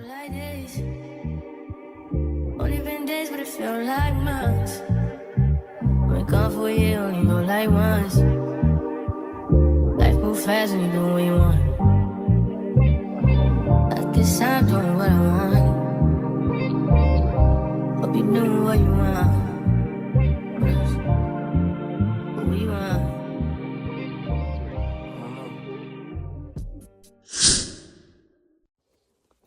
like this. Only been days, but it felt like months. Been gone for a year, only know like once. Life move fast when you do what you want. I guess I'm doing what I want. Hope you doing what you want. What you want.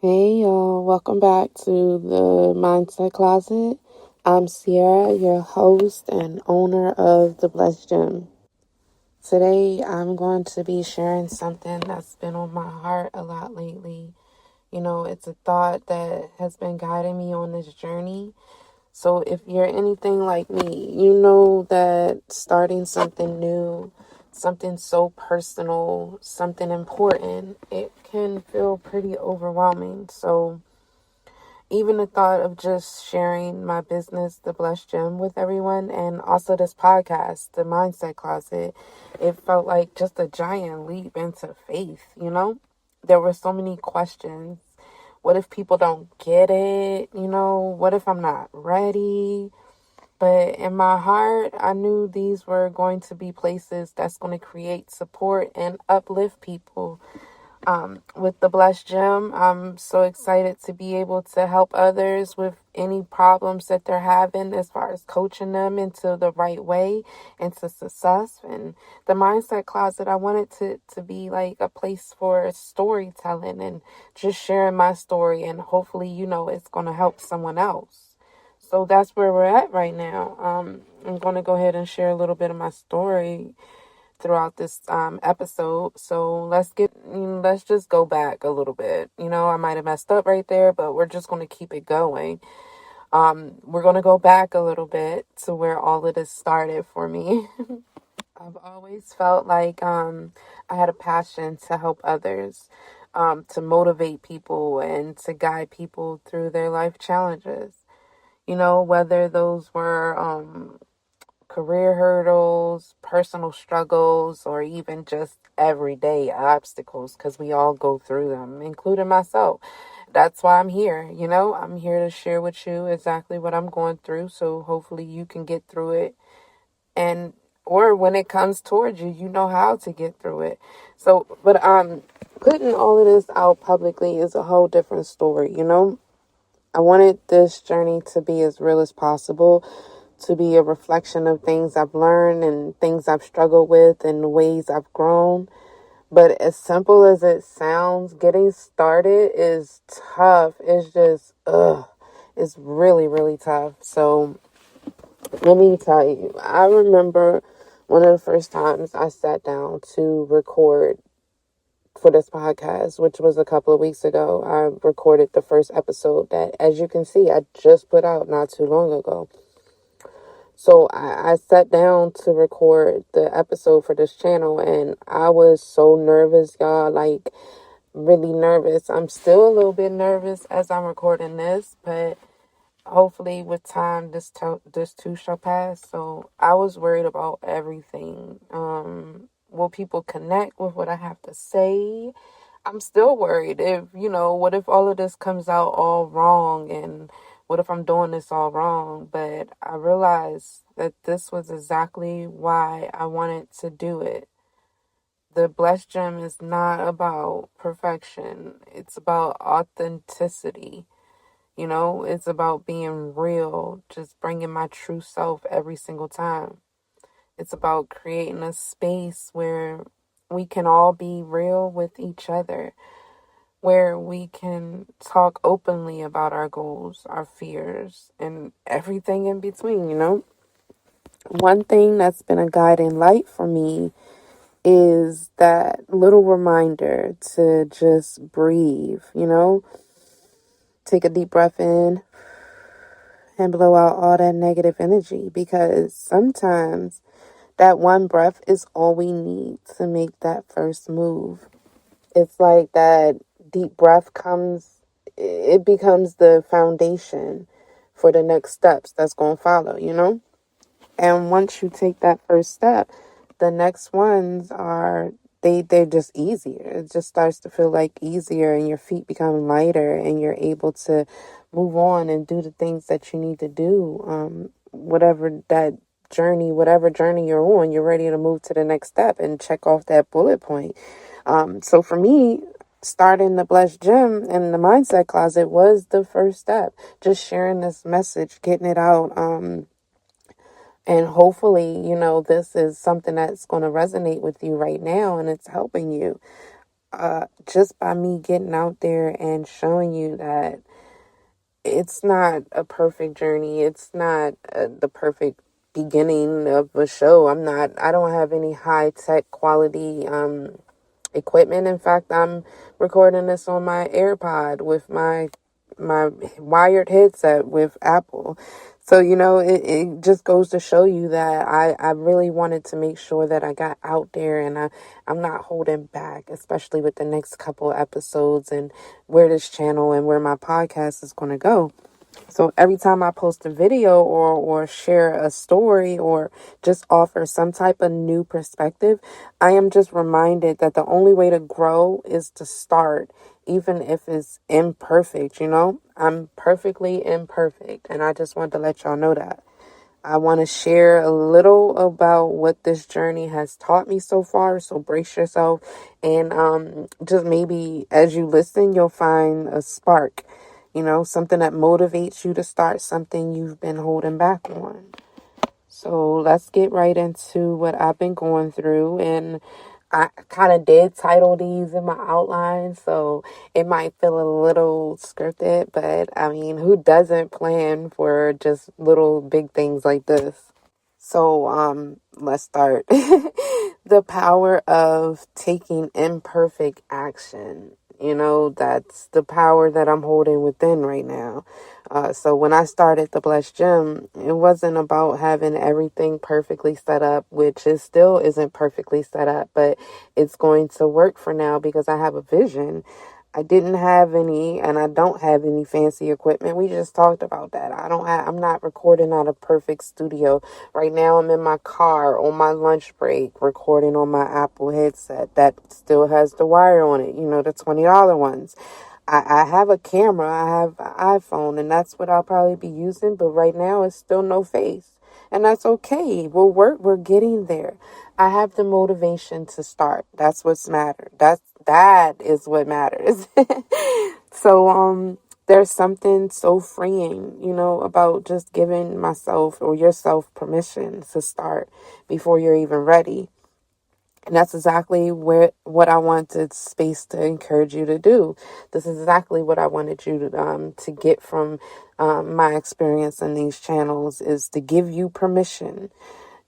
Hey y'all, welcome back to the Mindset Closet. I'm Sierra, your host and owner of The Blessed Gym. Today I'm going to be sharing something that's been on my heart a lot lately. You know, it's a thought that has been guiding me on this journey. So if you're anything like me, you know that starting something new, something so personal, something important, it can feel pretty overwhelming. So even the thought of just sharing my business, The Blessed Gym, with everyone, and also this podcast, The Mindset Closet, it felt like just a giant leap into faith, you know? There were so many questions. What if people don't get it? You know, what if I'm not ready? But in my heart, I knew these were going to be places that's going to create support and uplift people. With the Blessed Gym, I'm so excited to be able to help others with any problems that they're having as far as coaching them into the right way, into success. And the Mindset Closet, I wanted to be like a place for storytelling and just sharing my story. And hopefully, you know, it's going to help someone else. So that's where we're at right now. I'm going to go ahead and share a little bit of my story throughout this episode. So let's just go back a little bit. You know, I might have messed up right there, but we're just going to keep it going. We're going to go back a little bit to where all of this started for me. I've always felt like I had a passion to help others, to motivate people and to guide people through their life challenges. You know, whether those were career hurdles, personal struggles, or even just everyday obstacles, because we all go through them, including myself. That's why I'm here. You know, I'm here to share with you exactly what I'm going through. So hopefully you can get through it. And, or when it comes towards you, you know how to get through it. So, but putting all of this out publicly is a whole different story, you know? I wanted this journey to be as real as possible, to be a reflection of things I've learned and things I've struggled with and the ways I've grown. But as simple as it sounds, getting started is tough. It's just, it's really, really tough. So let me tell you, I remember one of the first times I sat down to record for this podcast, which was a couple of weeks ago. I recorded the first episode that, as you can see, I just put out not too long ago. So I sat down to record the episode for this channel, and I was so nervous, y'all, like really nervous. I'm still a little bit nervous as I'm recording this, but hopefully with time this too shall pass. So I was worried about everything. Will people connect with what I have to say? I'm still worried if, you know, what if all of this comes out all wrong, and what if I'm doing this all wrong? But I realized that this was exactly why I wanted to do it. The Blessed Gem is not about perfection. It's about authenticity. You know, it's about being real, just bringing my true self every single time. It's about creating a space where we can all be real with each other, where we can talk openly about our goals, our fears, and everything in between, you know? One thing that's been a guiding light for me is that little reminder to just breathe, you know? Take a deep breath in and blow out all that negative energy, because sometimes that one breath is all we need to make that first move. It's like that deep breath it becomes the foundation for the next steps that's going to follow, you know? And once you take that first step, the next ones are they're just easier. It just starts to feel like easier, and your feet become lighter, and you're able to move on and do the things that you need to do. Whatever journey you're on, you're ready to move to the next step and check off that bullet point. So for me, starting the Blessed Gym and the Mindset Closet was the first step. Just sharing this message, getting it out. And hopefully, this is something that's going to resonate with you right now, and it's helping you. Just by me getting out there and showing you that it's not a perfect journey. It's not the perfect beginning of a show. I don't have any high tech quality equipment. In fact, I'm recording this on my AirPod with my wired headset with Apple. So, it just goes to show you that I really wanted to make sure that I got out there, and I'm not holding back, especially with the next couple episodes and where this channel and where my podcast is going to go. So every time I post a video or share a story or just offer some type of new perspective, I am just reminded that the only way to grow is to start, even if it's imperfect, I'm perfectly imperfect, and I just want to let y'all know that. I want to share a little about what this journey has taught me so far. So brace yourself, and just maybe as you listen, you'll find a spark, something that motivates you to start something you've been holding back on. So let's get right into what I've been going through. And I kind of did title these in my outline, so it might feel a little scripted, but I mean, who doesn't plan for just little big things like this? So, let's start. The power of taking imperfect action. That's the power that I'm holding within right now. So when I started the Blessed Gym, it wasn't about having everything perfectly set up, which is still isn't perfectly set up, but it's going to work for now because I have a vision. I didn't have any, and I don't have any fancy equipment. We just talked about that. I'm not recording at a perfect studio. Right now I'm in my car on my lunch break recording on my Apple headset that still has the wire on it, the $20 ones. I have a camera, I have an iPhone, and that's what I'll probably be using, but right now it's still no face. And that's okay. We're getting there. I have the motivation to start. That's what's mattered. That is what matters. So there's something so freeing, about just giving myself or yourself permission to start before you're even ready. And that's exactly what I wanted space to encourage you to do. This is exactly what I wanted you to get from my experience in these channels, is to give you permission,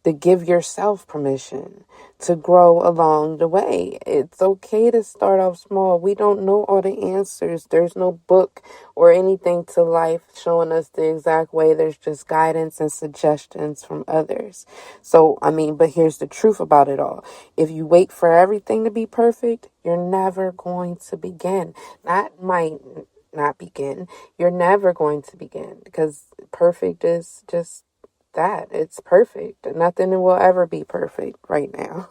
to give yourself permission to grow along the way. It's okay to start off small. We don't know all the answers. There's no book or anything to life showing us the exact way. There's just guidance and suggestions from others. So, but here's the truth about it all. If you wait for everything to be perfect, you're never going to begin. Not begin. You're never going to begin, because perfect is just that. It's perfect. Nothing will ever be perfect right now,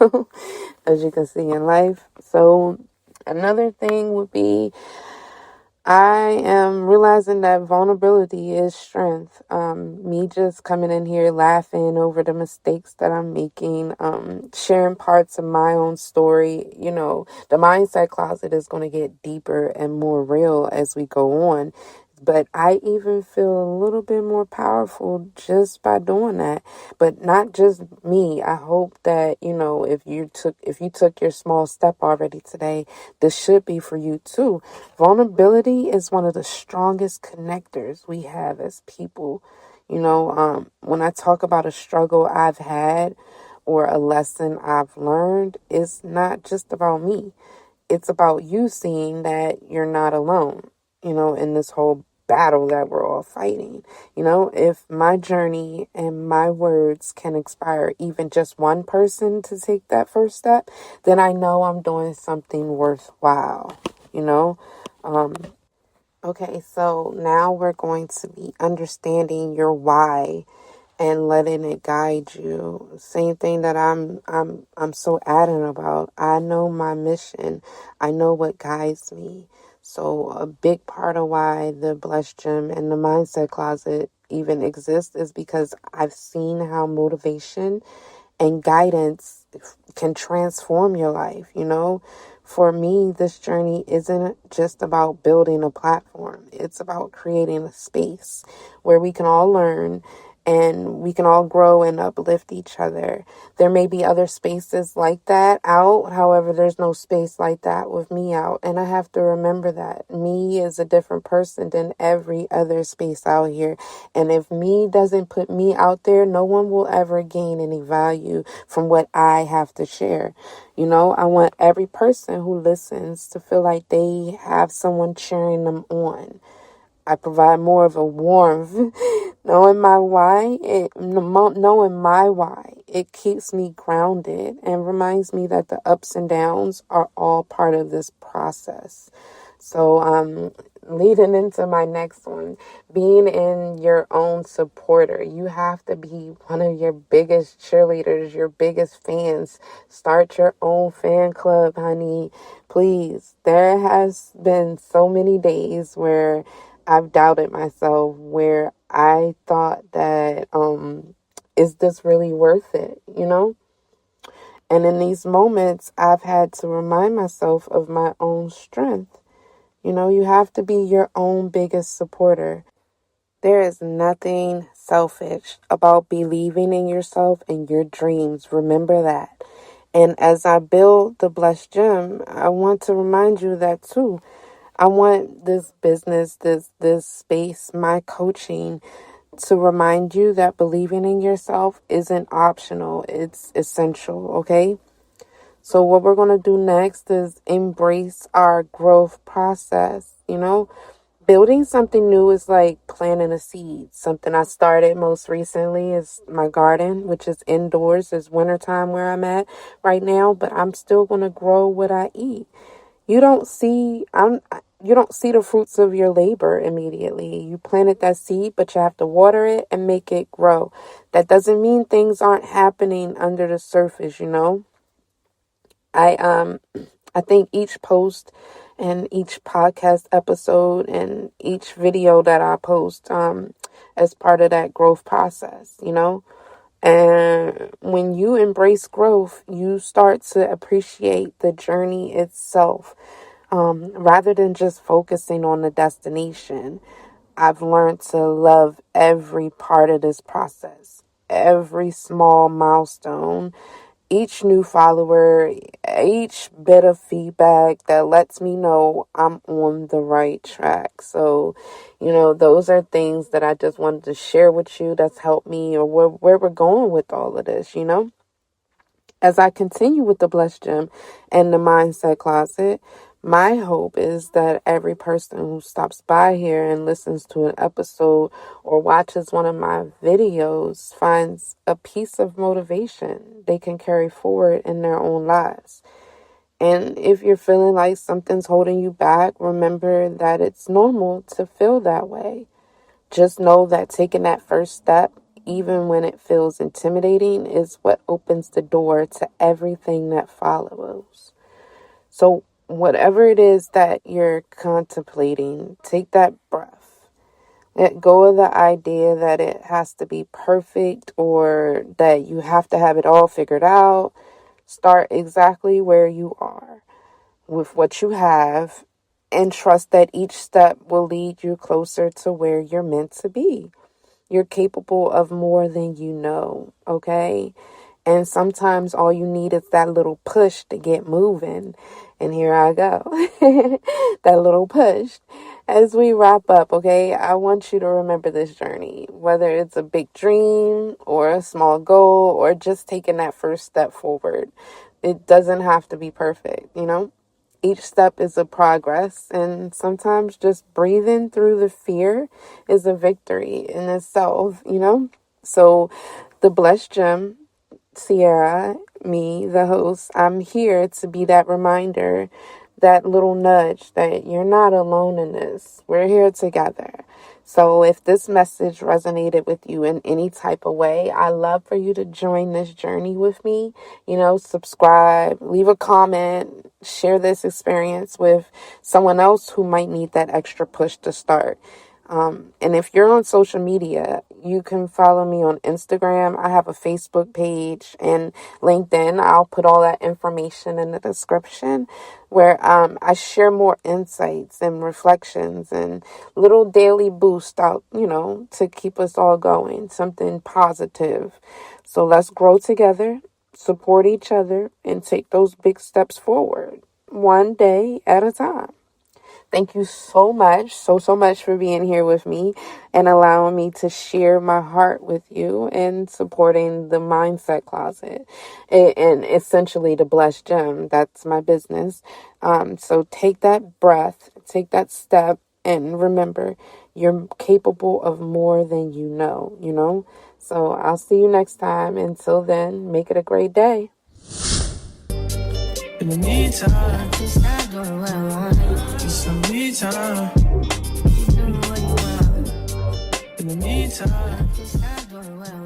as you can see in life. So another thing would be, I am realizing that vulnerability is strength. Me just coming in here laughing over the mistakes that I'm making, sharing parts of my own story. The Mindset Closet is going to get deeper and more real as we go on. But I even feel a little bit more powerful just by doing that. But not just me. I hope that, if you took your small step already today, this should be for you too. Vulnerability is one of the strongest connectors we have as people. When I talk about a struggle I've had or a lesson I've learned, it's not just about me. It's about you seeing that you're not alone, in this whole battle that we're all fighting. If my journey and my words can inspire even just one person to take that first step, then I know I'm doing something worthwhile, Okay, so now we're going to be understanding your why and letting it guide you. Same thing that I'm so adamant about. I know my mission. I know what guides me. So a big part of why the Blessed Gym and the Mindset Closet even exist is because I've seen how motivation and guidance can transform your life. For me, this journey isn't just about building a platform. It's about creating a space where we can all learn and we can all grow and uplift each other. There may be other spaces like that out. However, there's no space like that with me out. And I have to remember that me is a different person than every other space out here. And if me doesn't put me out there, no one will ever gain any value from what I have to share. I want every person who listens to feel like they have someone cheering them on. I provide more of a warmth. Knowing my why, it keeps me grounded and reminds me that the ups and downs are all part of this process. So, leading into my next one, being in your own supporter. You have to be one of your biggest cheerleaders, your biggest fans. Start your own fan club, honey. Please. There has been so many days where I've doubted myself, where I thought that, is this really worth it? And in these moments, I've had to remind myself of my own strength. You have to be your own biggest supporter. There is nothing selfish about believing in yourself and your dreams. Remember that. And as I build the Blessed Gym, I want to remind you that too. I want this business, this space, my coaching to remind you that believing in yourself isn't optional. It's essential, okay? So what we're going to do next is embrace our growth process. Building something new is like planting a seed. Something I started most recently is my garden, which is indoors. It's wintertime where I'm at right now, but I'm still going to grow what I eat. You don't see the fruits of your labor immediately. You planted that seed, but you have to water it and make it grow. That doesn't mean things aren't happening under the surface. I think each post and each podcast episode and each video that I post as part of that growth process. And when you embrace growth, you start to appreciate the journey itself, rather than just focusing on the destination. I've learned to love every part of this process, every small milestone, each new follower, each bit of feedback that lets me know I'm on the right track. So, those are things that I just wanted to share with you that's helped me, or where we're going with all of this. As I continue with the Blessed Gym and the Mindset Closet, my hope is that every person who stops by here and listens to an episode or watches one of my videos finds a piece of motivation they can carry forward in their own lives. And if you're feeling like something's holding you back, remember that it's normal to feel that way. Just know that taking that first step, even when it feels intimidating, is what opens the door to everything that follows. So whatever it is that you're contemplating, take that breath. Let go of the idea that it has to be perfect or that you have to have it all figured out. Start exactly where you are with what you have and trust that each step will lead you closer to where you're meant to be. You're capable of more than you know, okay? And sometimes all you need is that little push to get moving. And here I go. That little push. As we wrap up, okay, I want you to remember this journey. Whether it's a big dream or a small goal or just taking that first step forward. It doesn't have to be perfect. Each step is a progress, and sometimes just breathing through the fear is a victory in itself. So the Blessed Gym, Sierra, me, the host, I'm here to be that reminder that little nudge that you're not alone in this. We're here together. So if this message resonated with you in any type of way, I love for you to join this journey with me. Subscribe, leave a comment, share this experience with someone else who might need that extra push to start. And if you're on social media, you can follow me on Instagram. I have a Facebook page and LinkedIn. I'll put all that information in the description where I share more insights and reflections and little daily boost out, to keep us all going, something positive. So let's grow together, support each other, and take those big steps forward, one day at a time. Thank you so much, so much for being here with me and allowing me to share my heart with you and supporting the Mindset Closet and essentially the Blessed Gem. That's my business. So take that breath, take that step, and remember, you're capable of more than you know. So I'll see you next time. Until then, make it a great day. In the meantime, just not doing what I want. Just some me time. Keep doing what you want. In the meantime, just not doing what I want.